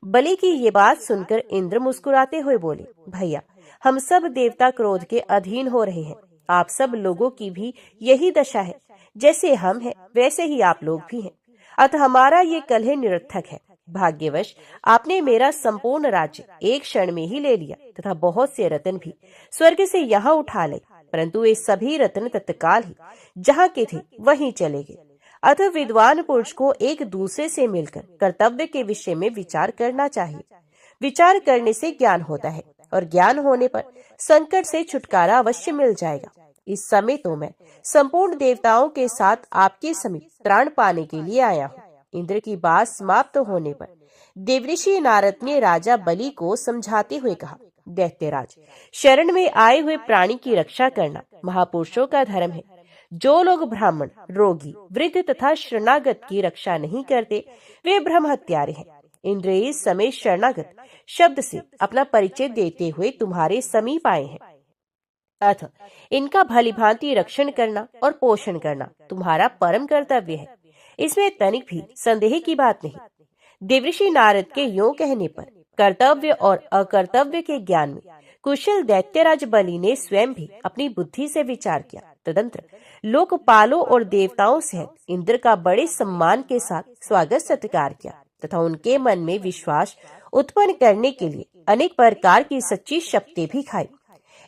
बलि की ये बात सुनकर इंद्र मुस्कुराते हुए बोले, भैया, हम सब देवता क्रोध के अधीन हो रहे हैं। आप सब लोगों की भी यही दशा है। जैसे हम हैं वैसे ही आप लोग भी हैं। अतः हमारा ये कलह निरर्थक है। भाग्यवश आपने मेरा संपूर्ण राज्य एक क्षण में ही ले लिया तथा बहुत से रत्न भी स्वर्ग से यहाँ उठा ले, परंतु वे सभी रत्न तत्काल ही जहाँ के थे वहीं चले गए। अतः विद्वान पुरुष को एक दूसरे से मिलकर कर्तव्य के विषय में विचार करना चाहिए। विचार करने से ज्ञान होता है और ज्ञान होने पर संकट से छुटकारा अवश्य मिल जाएगा। इस समय तो मैं संपूर्ण देवताओं के साथ आपके समीप त्राण पाने के लिए आया हूँ। इंद्र की बात समाप्त होने पर देवऋषि नारद ने राजा बलि को समझाते हुए कहा, दैत्यराज, शरण में आए हुए प्राणी की रक्षा करना महापुरुषों का धर्म है। जो लोग ब्राह्मण, रोगी, वृद्ध तथा शरणागत की रक्षा नहीं करते वे ब्रह्म हत्यारे हैं। इंद्र इस समय शरणागत शब्द से अपना परिचय देते हुए तुम्हारे समीप आए हैं। अतः इनका भलीभांति रक्षण करना और पोषण करना तुम्हारा परम कर्तव्य है। इसमें तनिक भी संदेह की बात नहीं। देवऋषि नारद के यों कहने पर कर्तव्य और अकर्तव्य के ज्ञान में कुशल दैत्यराज बलि ने स्वयं भी अपनी बुद्धि से विचार किया। तदंतर लोकपालों और देवताओं सहित इंद्र का बड़े सम्मान के साथ स्वागत सत्कार किया तथा उनके मन में विश्वास उत्पन्न करने के लिए अनेक प्रकार की सच्ची शक्ति भी खाई।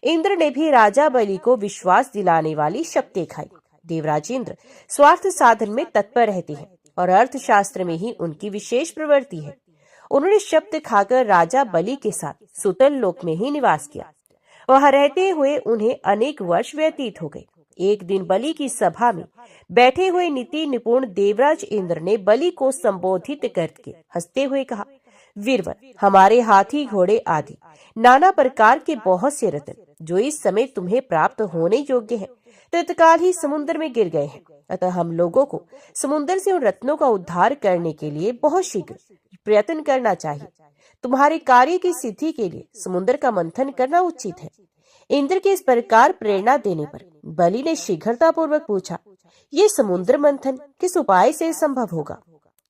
इंद्र ने भी राजा बलि को विश्वास दिलाने वाली शक्ति खाई। देवराज इंद्र स्वार्थ साधन में तत्पर रहते हैं। और अर्थशास्त्र में ही उनकी विशेष प्रवृत्ति है। उन्होंने शब्द खाकर राजा बलि के साथ सुतल लोक में ही निवास किया। वहां रहते हुए उन्हें अनेक वर्ष व्यतीत हो गए। एक दिन बलि की सभा में बैठे हुए नीति निपुण देवराज इंद्र ने बलि को संबोधित करके हंसते हुए कहा, वीरवर, हमारे हाथी घोड़े आदि नाना प्रकार के बहुत से रत्न जो इस समय तुम्हें प्राप्त होने योग्य है, तत्काल ही समुद्र में गिर गए हैं। अतः हम लोगों को समुद्र से उन रत्नों का उद्धार करने के लिए बहुत शीघ्र प्रयत्न करना चाहिए। तुम्हारे कार्य की सिद्धि के लिए समुद्र का मंथन करना उचित है। इंद्र के इस प्रकार प्रेरणा देने पर बलि ने शीघ्रता पूर्वक पूछा, ये समुद्र मंथन किस उपाय से संभव होगा?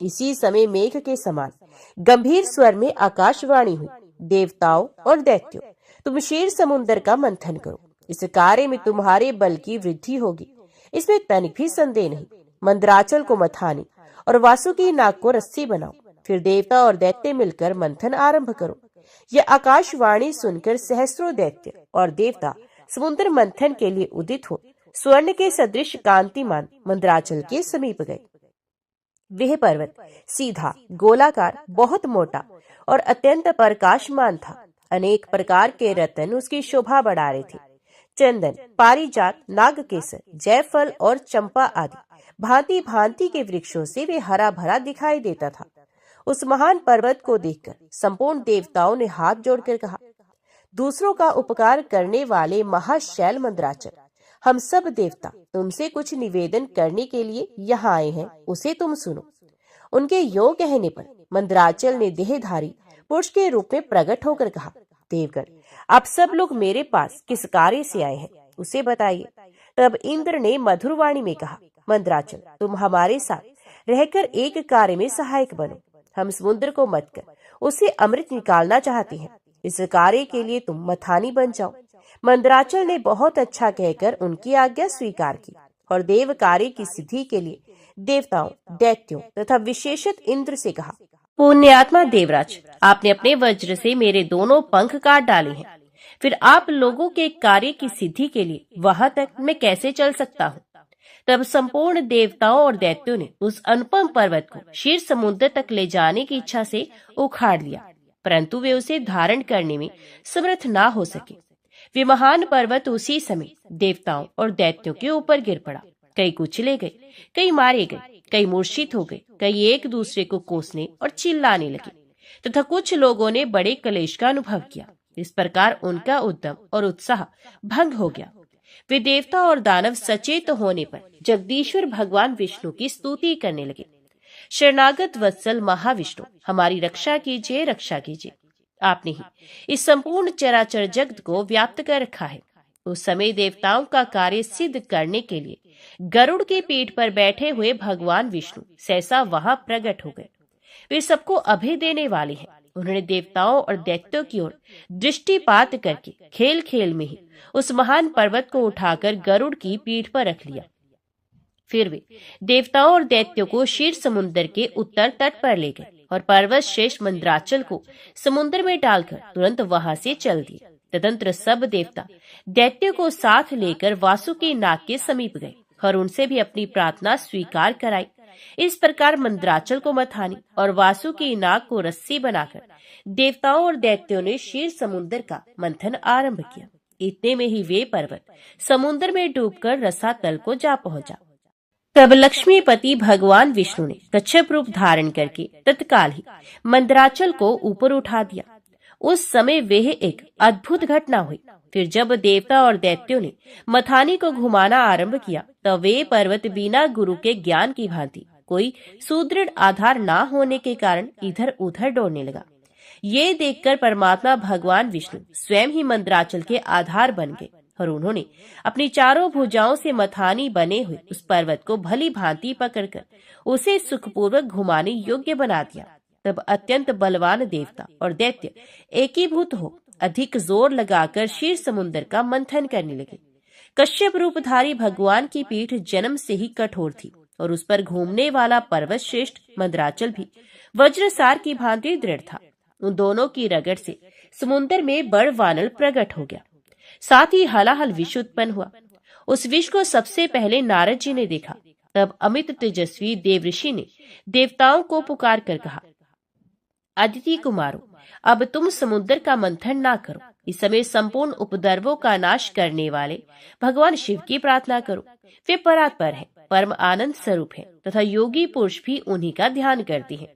इसी समय मेघ के समान गंभीर स्वर में आकाशवाणी हुई, देवताओं और दैत्यों, तुम क्षीर समुद्र का मंथन करो। इस कार्य में तुम्हारे बल की वृद्धि होगी, इसमें तनिक भी संदेह नहीं। मंदराचल को मथानी और वासुकी नाग को रस्सी बनाओ, फिर देवता और दैत्य मिलकर मंथन आरंभ करो। यह आकाशवाणी सुनकर सहस्रों दैत्य और देवता समुद्र मंथन के लिए उदित हो स्वर्ण के सदृश कांतिमान मंदराचल के समीप गए। वह पर्वत सीधा, गोलाकार, बहुत मोटा और अत्यंत प्रकाशमान था। अनेक प्रकार के रत्न उसकी शोभा बढ़ा रहे थे। चंदन, पारिजात, नागकेसर, जयफल और चंपा आदि भांति भांति के वृक्षों से वे हरा भरा दिखाई देता था। उस महान पर्वत को देखकर संपूर्ण देवताओं ने हाथ जोड़कर कहा, दूसरों का उपकार करने वाले महाशैल मंदराचल, हम सब देवता तुमसे कुछ निवेदन करने के लिए यहाँ आए हैं, उसे तुम सुनो। उनके यो कहने पर मंदराचल ने देहधारी पुरुष के रूप में प्रकट होकर कहा, देवगण, आप सब लोग मेरे पास किस कार्य से आए हैं, उसे बताइए। तब इंद्र ने मधुर वाणी में कहा, मंदराचल, तुम हमारे साथ रहकर एक कार्य में सहायक बनो। हम समुद्र को मत कर उसे अमृत निकालना चाहते हैं। इस कार्य के लिए तुम मथानी बन जाओ। मंदराचल ने बहुत अच्छा कहकर उनकी आज्ञा स्वीकार की और देव कार्य की सिद्धि के लिए देवताओं, दैत्यों तथा विशेषत इंद्र से कहा, पुण्यात्मा देवराज, आपने अपने वज्र से मेरे दोनों पंख काट डाले हैं। फिर आप लोगों के कार्य की सिद्धि के लिए वहां तक मैं कैसे चल सकता हूँ? तब संपूर्ण देवताओं और दैत्यों ने उस अनुपम पर्वत को क्षीर समुद्र तक ले जाने की इच्छा से उखाड़ लिया, परंतु वे उसे धारण करने में समर्थ ना हो सके। वे महान पर्वत उसी समय देवताओं और दैत्यों के ऊपर गिर पड़ा। कई कुचले गए, कई मारे गए, कई मूर्छित हो गए, कई एक दूसरे को कोसने और चिल्लाने लगे तथा कुछ लोगों ने बड़े क्लेश का अनुभव किया। इस प्रकार उनका उद्यम और उत्साह भंग हो गया। वे देवता और दानव सचेत होने पर जगदीश्वर भगवान विष्णु की स्तुति करने लगे। शरणागत वत्सल महाविष्णु, हमारी रक्षा कीजिए, रक्षा कीजिए। आपने ही इस संपूर्ण चराचर जगत को व्याप्त कर रखा है। उस समय देवताओं का कार्य सिद्ध करने के लिए गरुड़ के पीठ पर बैठे हुए भगवान विष्णु सहसा वहां प्रकट हो गए। वे सबको अभय देने वाले हैं। उन्होंने देवताओं और दैत्यों की ओर दृष्टिपात करके खेल खेल में ही उस महान पर्वत को उठाकर गरुड़ की पीठ पर रख लिया। फिर वे देवताओं और दैत्यों को क्षीर समुद्र के उत्तर तट पर ले गए और पर्वत शेष मंदराचल को समुद्र में डालकर तुरंत वहां से चल दिए। तदंतर सब देवता दैत्यों को साथ लेकर वासुकी नाग के समीप गए और उनसे भी अपनी प्रार्थना स्वीकार कराई। इस प्रकार मंदराचल को मथानी और वासुकी नाग को रस्सी बनाकर देवताओं और दैत्यों ने क्षीर समुद्र का मंथन आरंभ किया। इतने में ही वे पर्वत समुद्र में डूबकर रसातल को जा पहुंचा। तब लक्ष्मीपति भगवान विष्णु ने कच्छप रूप धारण करके तत्काल ही मंदराचल को ऊपर उठा दिया। उस समय वह एक अद्भुत घटना हुई। फिर जब देवता और दैत्यों ने मथानी को घुमाना आरंभ किया, तब वे पर्वत बिना गुरु के ज्ञान की भांति कोई सुदृढ़ आधार ना होने के कारण इधर उधर दौड़ने लगा। ये देखकर परमात्मा भगवान विष्णु स्वयं ही मंदराचल के आधार बन गए और उन्होंने अपनी चारों भुजाओं से मथानी बने हुए उस पर्वत को भली भांति पकड़कर उसे सुखपूर्वक घुमाने योग्य बना दिया। तब अत्यंत बलवान देवता और दैत्य एकीभूत हो अधिक जोर लगाकर क्षीर समुद्र का मंथन करने लगे। कश्यप रूपधारी भगवान की पीठ जन्म से ही कठोर थी और उस पर घूमने वाला पर्वत श्रेष्ठ मंदराचल भी वज्रसार की भांति दृढ़ था। उन दोनों की रगड़ से समुद्र में बड़ वानर प्रकट हो गया। साथ ही हलाहल विष उत्पन्न हुआ। उस विष को सबसे पहले नारद जी ने देखा। तब अमित तेजस्वी देवऋषि ने देवताओं को पुकार कर कहा, अदिति कुमारों, अब तुम समुद्र का मंथन ना करो। इस समय संपूर्ण उपद्रवों का नाश करने वाले भगवान शिव की प्रार्थना करो। वे परात्पर हैं, परम आनंद स्वरूप हैं तथा योगी पुरुष भी उन्हीं का ध्यान करते हैं।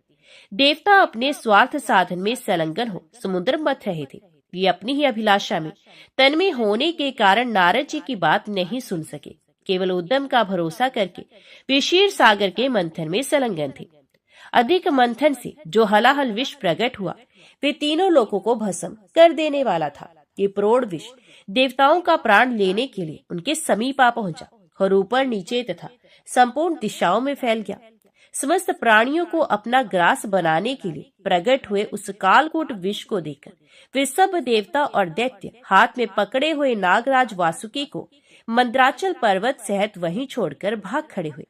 देवता अपने स्वार्थ साधन में संलग्न हो समुद्र मथ रहे थे। ये अपनी ही अभिलाषा में तन्मय होने के कारण नारद जी की बात नहीं सुन सके। केवल उद्यम का भरोसा करके वे क्षीर सागर के मंथन में संलग्न थे। अधिक मंथन से जो हलाहल विष प्रकट हुआ वे तीनों लोगों को भस्म कर देने वाला था। ये प्रौढ़ विष देवताओं का प्राण लेने के लिए उनके समीप आ पहुंचा और ऊपर नीचे तथा संपूर्ण दिशाओं में फैल गया। समस्त प्राणियों को अपना ग्रास बनाने के लिए प्रकट हुए उस कालकूट विष को देखकर वे सब देवता और दैत्य हाथ में पकड़े हुए नागराज वासुकी को मंद्राचल पर्वत सहित वहीं छोड़कर भाग खड़े हुए।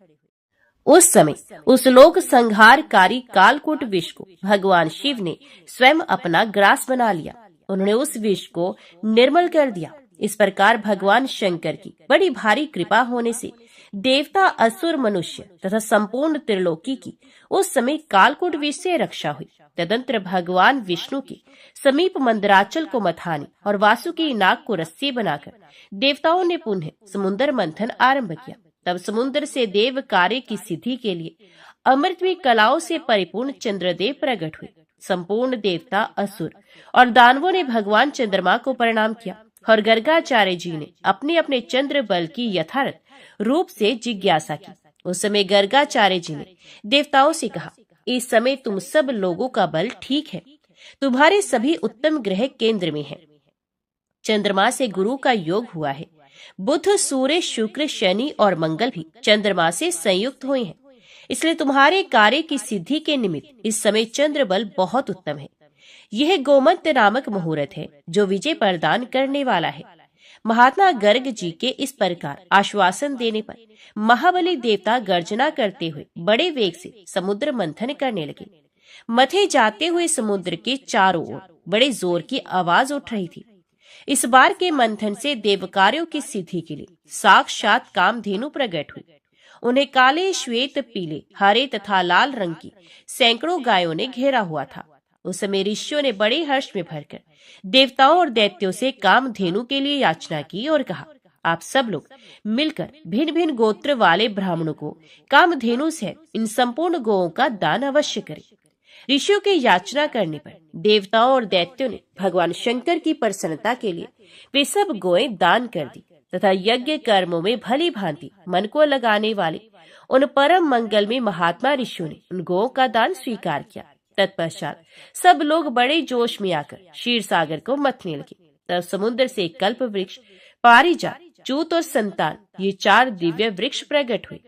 उस समय उस लोक संहारकारी कालकूट विष को भगवान शिव ने स्वयं अपना ग्रास बना लिया। उन्होंने उस विष को निर्मल कर दिया। इस प्रकार भगवान शंकर की बड़ी भारी कृपा होने से देवता, असुर, मनुष्य तथा संपूर्ण त्रिलोकी की उस समय कालकूट विष से रक्षा हुई। तदंतर भगवान विष्णु के समीप मंदराचल को मथाने और वासुकी नाग को रस्सी बनाकर देवताओं ने पुनः समुद्र मंथन आरंभ किया। तब समुद्र से देव कार्य की सिद्धि के लिए अमृतमयी कलाओं से परिपूर्ण चंद्रदेव प्रकट हुए। संपूर्ण देवता, असुर और दानवों ने भगवान चंद्रमा को प्रणाम किया और गर्गाचार्य जी ने अपने अपने चंद्र बल की यथार्थ रूप से जिज्ञासा की। उस समय गर्गाचार्य जी ने देवताओं से कहा, इस समय तुम सब लोगों का बल ठीक है। तुम्हारे सभी उत्तम ग्रह केंद्र में हैं। चंद्रमा से गुरु का योग हुआ है। बुध, सूर्य, शुक्र, शनि और मंगल भी चंद्रमा से संयुक्त हुए हैं। इसलिए तुम्हारे कार्य की सिद्धि के निमित्त इस समय चंद्र बल बहुत उत्तम है। यह गोमंत नामक मुहूर्त है जो विजय प्रदान करने वाला है। महात्मा गर्ग जी के इस प्रकार आश्वासन देने पर महाबली देवता गर्जना करते हुए बड़े वेग से समुद्र मंथन करने लगे। मथे जाते हुए समुद्र के चारों ओर बड़े जोर की आवाज उठ रही थी। इस बार के मंथन से देव कार्यों की सिद्धि के लिए साक्षात कामधेनु प्रकट हुई। उन्हें काले, श्वेत, पीले, हरे तथा लाल रंग की सैकड़ों गायों ने घेरा हुआ था। उस समय ऋषियों ने बड़े हर्ष में भरकर देवताओं और दैत्यों से कामधेनु के लिए याचना की और कहा, आप सब लोग मिलकर भिन्न भिन्न गोत्र वाले ब्राह्मणों को कामधेनु से इन संपूर्ण गोओं का दान अवश्य करें। ऋषियों के याचना करने पर देवताओं और दैत्यों ने भगवान शंकर की प्रसन्नता के लिए वे सब गोएं दान कर दी तथा यज्ञ कर्मों में भली भांति मन को लगाने वाले उन परम मंगल में महात्मा ऋषियों ने उन गोओं का दान स्वीकार किया। तत्पश्चात सब लोग बड़े जोश में आकर क्षीर सागर को मथने लगे। तब समुद्र से कल्प वृक्ष, पारिजात, चूत और संतान ये 4 दिव्य वृक्ष प्रकट हुए।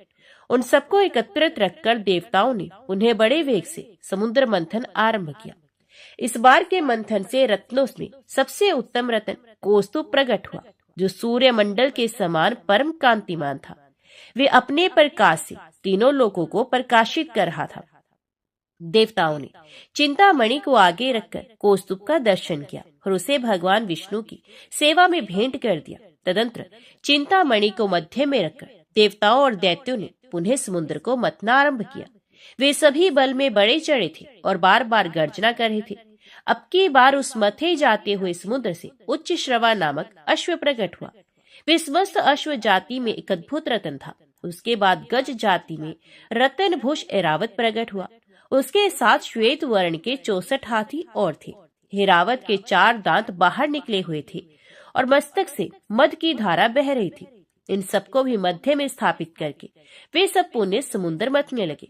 उन सबको एकत्रित रखकर देवताओं ने उन्हें बड़े वेग से समुद्र मंथन आरंभ किया। इस बार के मंथन से रत्नों में सबसे उत्तम रत्न कौस्तुभ प्रकट हुआ, जो सूर्य मंडल के समान परम कांतिमान था। वे अपने प्रकाश से तीनों लोगों को प्रकाशित कर रहा था। देवताओं ने चिंतामणि को आगे रखकर कौस्तुभ का दर्शन किया और उसे भगवान विष्णु की सेवा में भेंट कर दिया। तदंतर चिंतामणि को मध्य में रखकर देवताओं और दैत्यों ने पुनः समुद्र को मथना आरंभ किया। वे सभी बल में बड़े चढ़े थे और बार बार गर्जना कर रहे थे। अब की बार उस मथे जाते हुए समुद्र से उच्च श्रवा नामक अश्व प्रकट हुआ। वे समस्त अश्व जाति में एक अद्भुत रतन था। उसके बाद गज जाति में रतन भूष ऐरावत प्रकट हुआ। उसके साथ श्वेत वर्ण के 64 हाथी और थे। ऐरावत के 4 दांत बाहर निकले हुए थे और मस्तक से मद की धारा बह रही थी। इन सबको भी मध्य में स्थापित करके वे सब पुण्य समुद्र मथने लगे।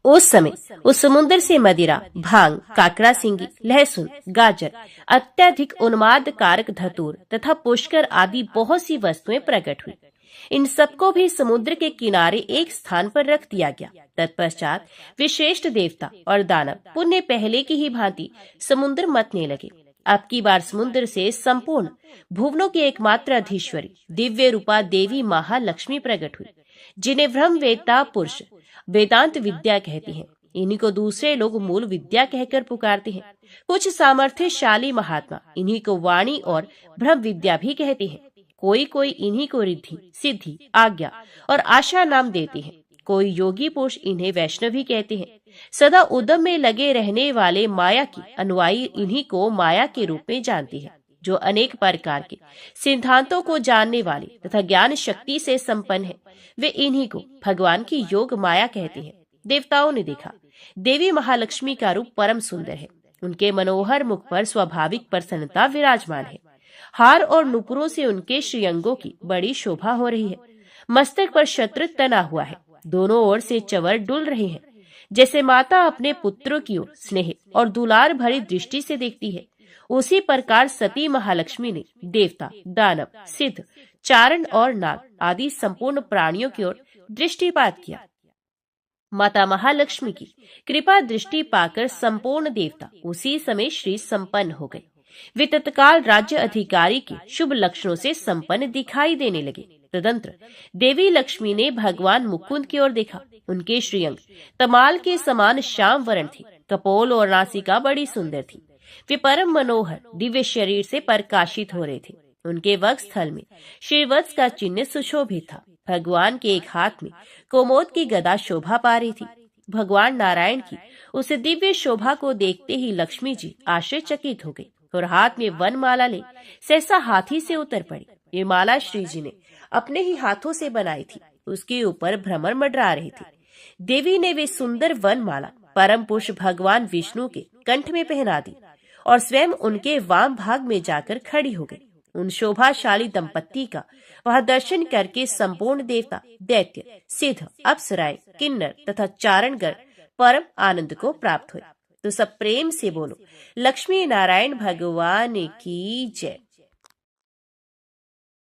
उस समय उस समुद्र से मदिरा, भांग, काकड़ा सिंगी, लहसुन, गाजर, अत्यधिक उन्माद कारक धतूर तथा पुष्कर आदि बहुत सी वस्तुएं प्रकट हुई। इन सबको भी समुद्र के किनारे एक स्थान पर रख दिया गया। तत्पश्चात वे श्रेष्ठ देवता और दानव पुण्य पहले की ही भांति समुद्र मथने लगे। अब की बार समुद्र से संपूर्ण भुवनों की एकमात्र अधीश्वरी दिव्य रूपा देवी महालक्ष्मी प्रकट हुई, जिन्हें ब्रह्म वेत्ता पुरुष वेदांत विद्या कहते हैं। इन्हीं को दूसरे लोग मूल विद्या कहकर पुकारते हैं। कुछ सामर्थ्यशाली महात्मा इन्हीं को वाणी और ब्रह्म विद्या भी कहते हैं। कोई कोई इन्हीं को रिद्धि, सिद्धि, आज्ञा और आशा नाम देते हैं। कोई योगी पुरुष इन्हें वैष्णवी कहते हैं। सदा उद्यम में लगे रहने वाले माया की अनुयायी इन्हीं को माया के रूप में जानती है। जो अनेक प्रकार के सिद्धांतों को जानने वाले तथा ज्ञान शक्ति से संपन्न है, वे इन्हीं को भगवान की योग माया कहते हैं। देवताओं ने देखा, देवी महालक्ष्मी का रूप परम सुंदर है। उनके मनोहर मुख पर स्वाभाविक प्रसन्नता विराजमान है। हार और नुपुरों से उनके श्रीअंगों की बड़ी शोभा हो रही है। मस्तक पर छत्र तना हुआ है। दोनों ओर से चंवर डुल रहे हैं। जैसे माता अपने पुत्रों की ओर स्नेह और दुलार भरी दृष्टि से देखती है, उसी प्रकार सती महालक्ष्मी ने देवता, दानव, सिद्ध, चारण और नाग आदि संपूर्ण प्राणियों की ओर दृष्टिपात किया। माता महालक्ष्मी की कृपा दृष्टि पाकर संपूर्ण देवता उसी समय श्री संपन्न हो गए। वे तत्काल राज्य अधिकारी के शुभ लक्षणों से संपन्न दिखाई देने लगे। तदंतर देवी लक्ष्मी ने भगवान मुकुंद की ओर देखा। उनके श्रीअंग तमाल के समान श्याम वर्ण थे। कपोल और नासिका बड़ी सुंदर थी। वे परम मनोहर दिव्य शरीर से प्रकाशित हो रहे थे। उनके वक्षस्थल में श्रीवत्स का चिन्ह सुशोभित था। भगवान के एक हाथ में कोमोद की गदा शोभा पा रही थी। भगवान नारायण की उस दिव्य शोभा को देखते ही लक्ष्मी जी आश्चर्यचकित हो गई और हाथ में वनमाला ले सहसा हाथी से उतर पड़ी। ये माला श्री जी ने अपने ही हाथों से बनाई थी। उसके ऊपर भ्रमर मंडरा रही थी। देवी ने वे सुंदर वनमाला परम पुरुष भगवान विष्णु के कंठ में पहना दी और स्वयं उनके वाम भाग में जाकर खड़ी हो गई। उन शोभाशाली दंपत्ति का वह दर्शन करके संपूर्ण देवता, दैत्य, सिद्ध, अप्सराएं, किन्नर तथा चारणगण परम आनंद को प्राप्त हुए। तो सब प्रेम से बोलो, लक्ष्मी नारायण भगवान की जय।